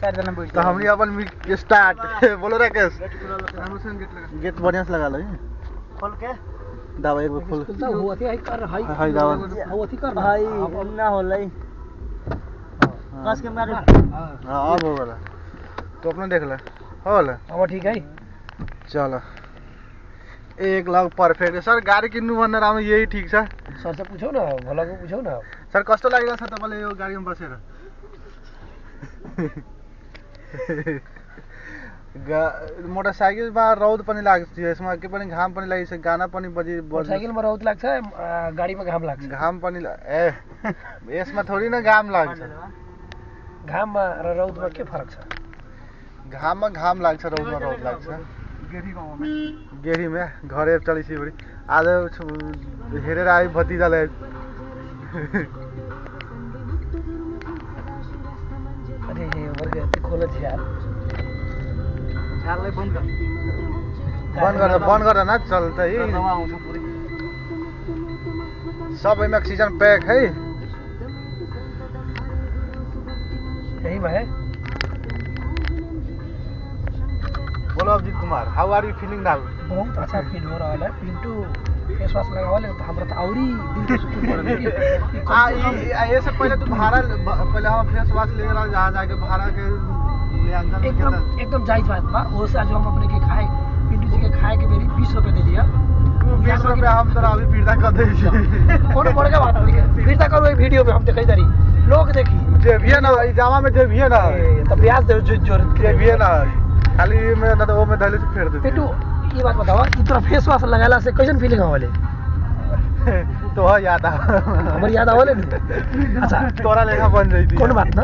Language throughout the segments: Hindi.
4 जना बैठ तो हमनी अपन स्टार्ट बोलो राकेश गेट बढ़िया से लगा लो खोल के दावा एक बार खोल खुलता हो अथी है कर हाई हाय दावा हो अथी कर भाई ना होलै कस के मारे हां अब हो गला तो अपना देख ले होल अब ठीक है चलो 1 लाख परफेक्ट सर गाडी किन्नु भन्दा राम्रो यही ठीक छ सर से पूछो ना भला को पूछो ना सर कस्तो लागिरहेछ तपाईले यो गाडीमा बसेर मोटरसाइकलमा रौद पनि लाग्छ यसमा के पनि घाम पनि लागिछ गाना पनि बजी मोटरसाइकलमा रौद लाग्छ गाडीमा घाम लाग्छ घाम पनि ए यसमा थोडी न घाम लाग्छ घाममा र रौदमा के फरक छ घाममा घाम लाग्छ रौदमा रौद लाग्छ गेरी में घरे चली सिबड़ी आज हेरेर आई भतीजालाई अरे ये वर्ग खोल छ यार झाललाई बन्द कर न चल्दै सबैमा ऑक्सीजन पैक है यही में है बोलो Abhijit Kumar how are you feeling now बहुत अच्छा फील हो रहा है पिंटू फेस वॉश लगावले तो हमरा तो औरी दिल के सुकून पड़ल ये से पहले तू भाड़ा पहले हम फेस वॉश ले रहा जहां जाके भाड़ा के ले अंदर एकदम जायज बात बा वो से आज हम अपने के खाए पिंटू जी के खाए के मेरी 20 रुपए दे दिया 20 रुपए हम तोरा अभी फिरता कर दे छी कोनो बड़का बात नहीं फिरता करो एक वीडियो में हम दिखाई दरी लोग देखी जे भी है ना ई जामा में जे भी है ना तो ब्याज दे जोर जे भी है ना खाली में ना तो वो में धैले से फेर दे पिंटू ये बात बताओ इतना फेस वॉश लगाला से कैसन फीलिंग आवले तो याद आ हमर याद आवले अच्छा तोरा लेखा बन जइती कोन बात ना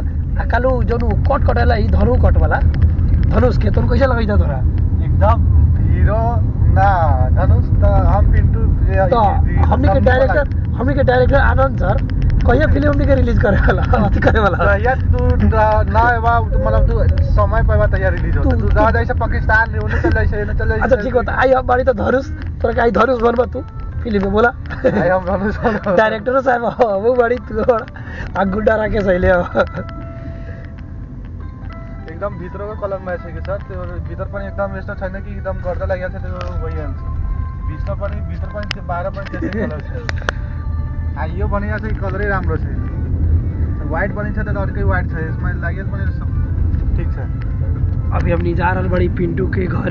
कालू जोनु कट कटेला ई धनु कट वाला धनुष के तोन कैसे लगाई था तोरा एकदम हीरो ना धनुष त हम पिंटू तो हमनी के डायरेक्टर आनंद सर कहिया फिल्म हमनी के रिलीज करे वाला अथी करे वाला या तू ना एबा मतलब तू समय पाएबा तैयार रिलीज हो तू जा जाइसे पाकिस्तान ओने चल जाइसे एने चल जाइसे अच्छा ठीक होता आई अब बाड़ी तो धनुष तोरा के आई धनुष बनबा तू फिल्म में बोला आई हम धनुष डायरेक्टर साहब वो बड़ी तू आ गुड्डा राके सहिले एकदम भित्रको कलर मैच है कि सर त्यो भित्र पनि एकदम यस्तो छैन कि एकदम गर्दा लागिन्छ त्यो भइहाल्छ भित्र पनि त्यो बाहिर पनि त्यसै कलर छ आ यो बनिया चाहिँ कलरै राम्रो छ व्हाइट बनिन्छ त अर्कै व्हाइट छ यसमा लागि पनि सब ठीक छ अभी हम जा रहल बड़ी पिंटू के घर